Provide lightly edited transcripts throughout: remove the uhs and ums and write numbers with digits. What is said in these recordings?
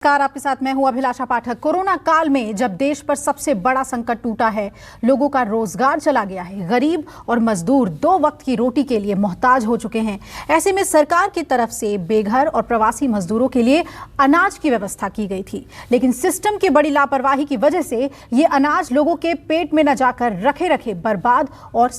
नमस्कार, आपके साथ मैं हूं अभिलाषा पाठक। कोरोना काल में जब देश पर सबसे बड़ा संकट टूटा है, लोगों का रोजगार चला गया है, गरीब और मजदूर दो वक्त की रोटी के लिए मोहताज हो चुके हैं। ऐसे में सरकार की तरफ से बेघर और प्रवासी मजदूरों के लिए अनाज की व्यवस्था की गई थी, लेकिन सिस्टम की बड़ी लापरवाही की वजह से ये अनाज लोगों के पेट में न जाकर रखे रखे बर्बाद और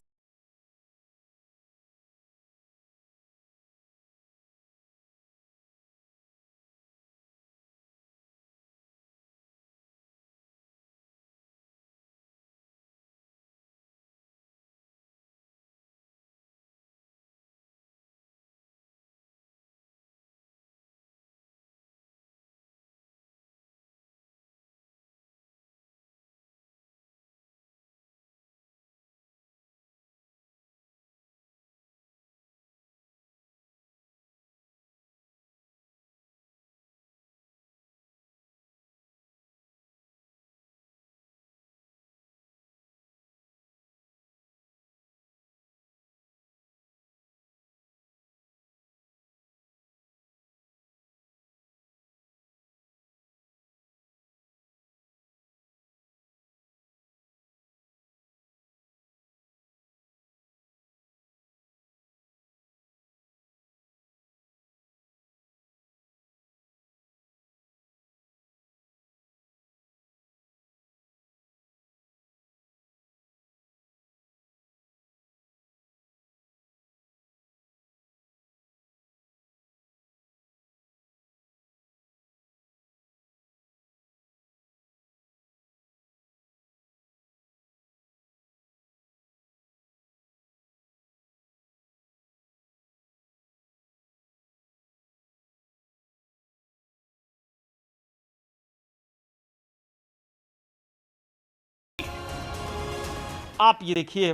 आप ये देखिए,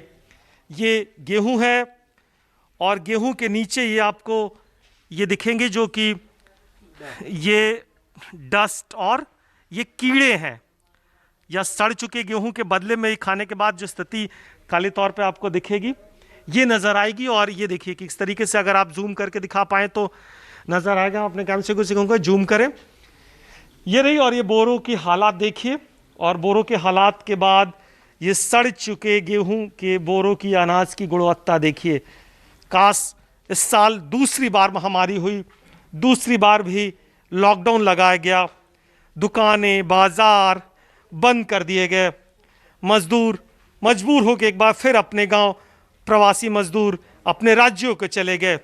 ये गेहूं है और गेहूं के नीचे ये आपको ये दिखेंगे जो कि ये डस्ट और ये कीड़े हैं या सड़ चुके गेहूं के बदले में खाने के बाद जो स्थिति काले तौर पे आपको दिखेगी ये नज़र आएगी। और ये देखिए कि इस तरीके से अगर आप जूम करके दिखा पाएँ तो नज़र आएगा। अपने कैमरे से कुछ कहूँगा जूम करें, ये रही। और ये बोरों की हालात देखिए, और बोरों के हालात के बाद ये सड़ चुके गेहूं के बोरों की अनाज की गुणवत्ता देखिए। काश इस साल दूसरी बार महामारी हुई, दूसरी बार भी लॉकडाउन लगाया गया, दुकानें बाजार बंद कर दिए गए, मजदूर मजबूर होकर एक बार फिर अपने गांव, प्रवासी मजदूर अपने राज्यों को चले गए।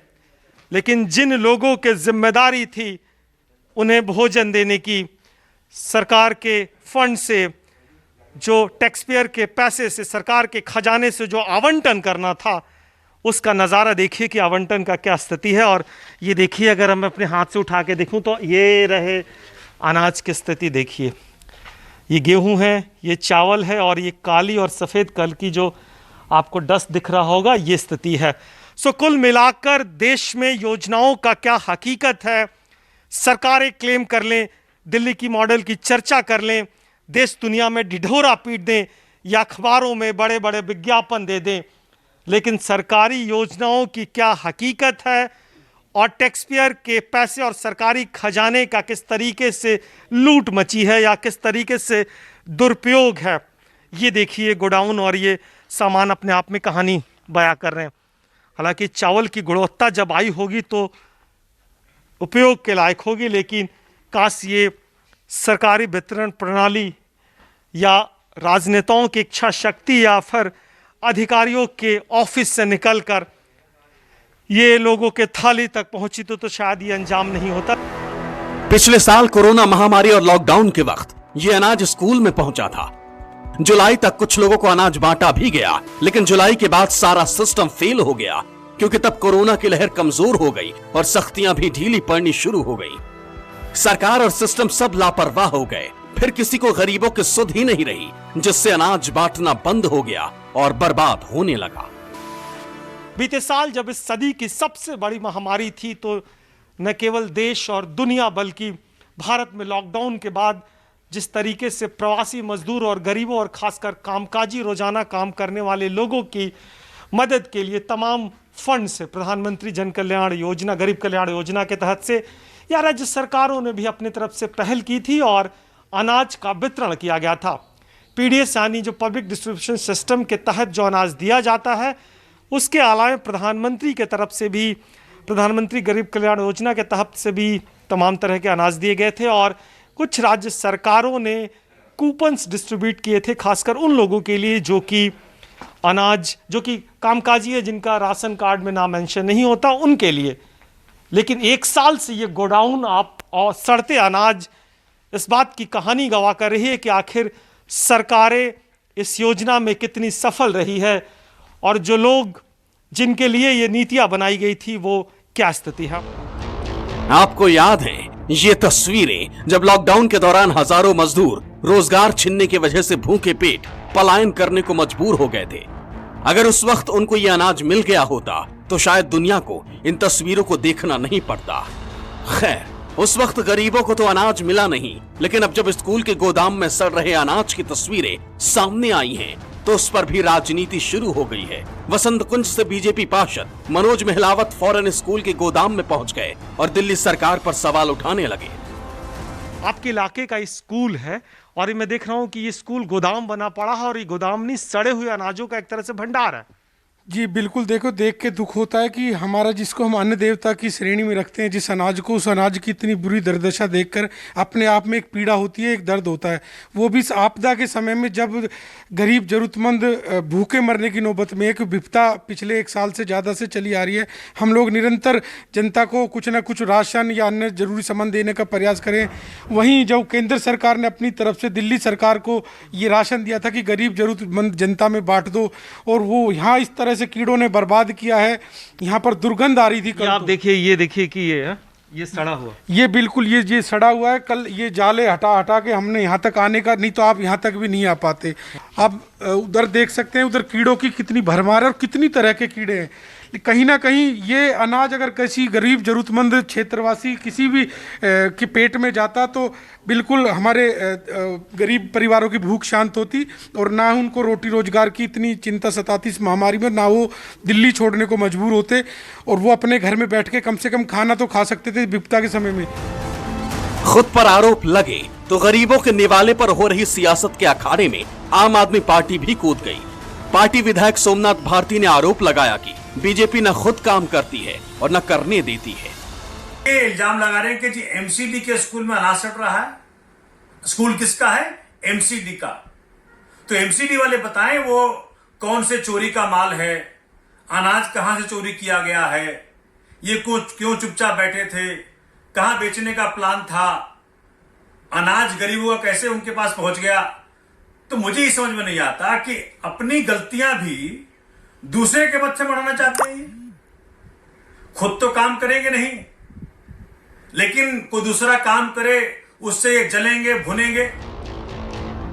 लेकिन जिन लोगों के जिम्मेदारी थी उन्हें भोजन देने की, सरकार के फंड से, जो टैक्स पेयर के पैसे से, सरकार के खजाने से जो आवंटन करना था, उसका नज़ारा देखिए कि आवंटन का क्या स्थिति है। और ये देखिए, अगर हम अपने हाथ से उठा के देखूं तो ये रहे अनाज की स्थिति देखिए। ये गेहूं है, ये चावल है, और ये काली और सफ़ेद कल की जो आपको डस्ट दिख रहा होगा, ये स्थिति है। सो कुल मिलाकर देश में योजनाओं का क्या हकीकत है, सरकारें क्लेम कर लें, दिल्ली की मॉडल की चर्चा कर लें, देश दुनिया में ढिढोरा पीट दें या अखबारों में बड़े बड़े विज्ञापन दे दें, लेकिन सरकारी योजनाओं की क्या हकीकत है और टैक्स पेयर के पैसे और सरकारी खजाने का किस तरीके से लूट मची है या किस तरीके से दुरुपयोग है, ये देखिए। गोडाउन और ये सामान अपने आप में कहानी बयां कर रहे हैं। हालांकि चावल की गुणवत्ता जब आई होगी तो उपयोग के लायक होगी, लेकिन काश ये सरकारी वितरण प्रणाली या राजनेताओं की इच्छा शक्ति या फिर अधिकारियों के ऑफिस से निकलकर ये लोगों के थाली तक पहुंची तो शायद ये अंजाम नहीं होता। पिछले साल कोरोना महामारी और लॉकडाउन के वक्त ये अनाज स्कूल में पहुंचा था। जुलाई तक कुछ लोगों को अनाज बांटा भी गया, लेकिन जुलाई के बाद सारा सिस्टम फेल हो गया, क्योंकि तब कोरोना की लहर कमजोर हो गई और सख्तियां भी ढीली पड़नी शुरू हो गई। सरकार और सिस्टम सब लापरवाह हो गए। फिर किसी को गरीबों की सुध ही नहीं रही, जिससे अनाज बांटना बंद हो गया और बर्बाद होने लगा। बीते साल जब इस सदी की सबसे बड़ी महामारी थी तो न केवल देश और दुनिया बल्कि भारत में लॉकडाउन के बाद जिस तरीके से प्रवासी मजदूर और गरीबों और खासकर कामकाजी रोजाना काम करने वाले लोगों की मदद के लिए तमाम फंड से प्रधानमंत्री जन कल्याण योजना, गरीब कल्याण योजना के तहत से या राज्य सरकारों ने भी अपनी तरफ से पहल की थी और अनाज का वितरण किया गया था। पीडीएस यानी जो पब्लिक डिस्ट्रीब्यूशन सिस्टम के तहत जो अनाज दिया जाता है, उसके अलावा प्रधानमंत्री के तरफ से भी, प्रधानमंत्री गरीब कल्याण योजना के तहत से भी तमाम तरह के अनाज दिए गए थे और कुछ राज्य सरकारों ने कूपन्स डिस्ट्रीब्यूट किए थे, खासकर उन लोगों के लिए जो कि अनाज, जो कि कामकाजी है, जिनका राशन कार्ड में नाम मेंशन नहीं होता, उनके लिए। लेकिन एक साल से ये गोडाउन आप और सड़ते अनाज इस बात की कहानी गवाह कर रही है कि आखिर सरकारें इस योजना में कितनी सफल रही है और जो लोग जिनके लिए ये नीतियां बनाई गई थी वो क्या स्थिति है। आपको याद है ये तस्वीरें जब लॉकडाउन के दौरान हजारों मजदूर रोजगार छीनने की वजह से भूखे पेट पलायन करने को मजबूर हो गए थे। अगर उस वक्त उनको ये अनाज मिल गया होता तो शायद दुनिया को इन तस्वीरों को देखना नहीं पड़ता। खैर, उस वक्त गरीबों को तो अनाज मिला नहीं, लेकिन अब जब स्कूल के गोदाम में सड़ रहे अनाज की तस्वीरें सामने आई हैं, तो उस पर भी राजनीति शुरू हो गई है। वसंत कुंज से बीजेपी पार्षद मनोज महलावत फौरन स्कूल के गोदाम में पहुंच गए और दिल्ली सरकार पर सवाल उठाने लगे। आपके इलाके का स्कूल है और मैं देख रहा हूं कि ये स्कूल गोदाम बना पड़ा है और ये गोदाम नहीं, सड़े हुए अनाजों का एक तरह से भंडार है। जी बिल्कुल, देखो देख के दुख होता है कि हमारा, जिसको हम अन्न देवता की श्रेणी में रखते हैं, जिस अनाज को, उस अनाज की इतनी बुरी दुर्दशा देखकर अपने आप में एक पीड़ा होती है, एक दर्द होता है। वो भी इस आपदा के समय में जब गरीब जरूरतमंद भूखे मरने की नौबत में, एक विपदा पिछले 1 साल से ज़्यादा से चली आ रही है। हम लोग निरंतर जनता को कुछ ना कुछ राशन या अन्य जरूरी सामान देने का प्रयास करें। वहीं जब केंद्र सरकार ने अपनी तरफ से दिल्ली सरकार को ये राशन दिया था कि गरीब जरूरतमंद जनता में बांट दो, और वो यहाँ इस तरह से कीड़ों ने बर्बाद किया है। यहाँ पर दुर्गंध आ रही थी। कल आप देखिए, ये देखिए कि ये सड़ा हुआ, ये बिल्कुल ये सड़ा हुआ है। कल ये जाले हटा के हमने यहाँ तक आने का, नहीं तो आप यहाँ तक भी नहीं आ पाते। आप उधर देख सकते हैं, उधर कीड़ों की कितनी भरमार है और कितनी तरह के कीड़े हैं। कहीं ना कहीं ये अनाज अगर किसी गरीब जरूरतमंद क्षेत्रवासी किसी भी के पेट में जाता तो बिल्कुल हमारे गरीब परिवारों की भूख शांत होती और ना उनको रोटी रोजगार की इतनी चिंता सताती इस महामारी में, ना वो दिल्ली छोड़ने को मजबूर होते और वो अपने घर में बैठ के कम से कम खाना तो खा सकते थे विपदा के समय में। खुद पर आरोप लगे तो गरीबों के निवाले पर हो रही सियासत के अखाड़े में आम आदमी पार्टी भी कूद गई। पार्टी विधायक सोमनाथ भारती ने आरोप लगाया कि बीजेपी न खुद काम करती है और न करने देती है। ये इल्जाम लगा रहे हैं कि जी एमसीडी के स्कूल में अनाज सड़ रहा है। स्कूल किसका है? एमसीडी का। तो एमसीडी वाले बताएं वो कौन से चोरी का माल है, अनाज कहां से चोरी किया गया है, ये क्यों चुपचाप बैठे थे, कहां बेचने का प्लान था, अनाज गरीबों का कैसे उनके पास पहुंच गया। तो मुझे ये समझ में नहीं आता कि अपनी गलतियां भी दूसरे के मत से बढ़ाना चाहते हैं। खुद तो काम करेंगे नहीं, लेकिन कोई दूसरा काम करे उससे जलेंगे भुनेंगे।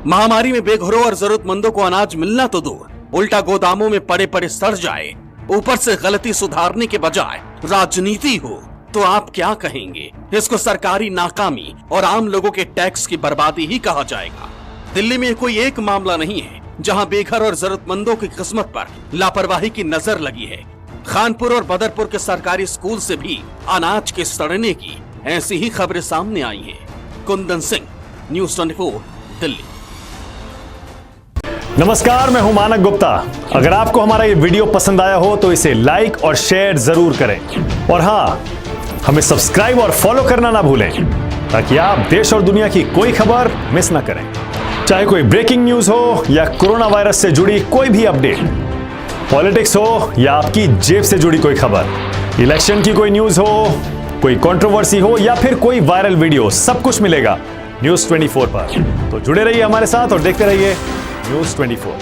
महामारी में बेघरों और जरूरतमंदों को अनाज मिलना तो दूर, उल्टा गोदामों में पड़े पड़े सड़ जाए। ऊपर से गलती सुधारने के बजाय राजनीति हो तो आप क्या कहेंगे? इसको सरकारी नाकामी और आम लोगों के टैक्स की बर्बादी ही कहा जाएगा। दिल्ली में कोई एक मामला नहीं है जहां बेघर और जरूरतमंदों की किस्मत पर लापरवाही की नजर लगी है। खानपुर और बदरपुर के सरकारी स्कूल से भी अनाज के सड़ने की ऐसी ही खबरें सामने आई हैं। कुंदन सिंह, न्यूज़ 24, दिल्ली। नमस्कार, मैं हूं मानक गुप्ता। अगर आपको हमारा ये वीडियो पसंद आया हो तो इसे लाइक और शेयर जरूर करें और हाँ, हमें सब्सक्राइब और फॉलो करना ना भूलें ताकि आप देश और दुनिया की कोई खबर मिस ना करें। चाहे कोई ब्रेकिंग न्यूज हो या कोरोना वायरस से जुड़ी कोई भी अपडेट, पॉलिटिक्स हो या आपकी जेब से जुड़ी कोई खबर, इलेक्शन की कोई न्यूज हो, कोई कंट्रोवर्सी हो या फिर कोई वायरल वीडियो, सब कुछ मिलेगा न्यूज़ 24 पर। तो जुड़े रहिए हमारे साथ और देखते रहिए न्यूज़ 24।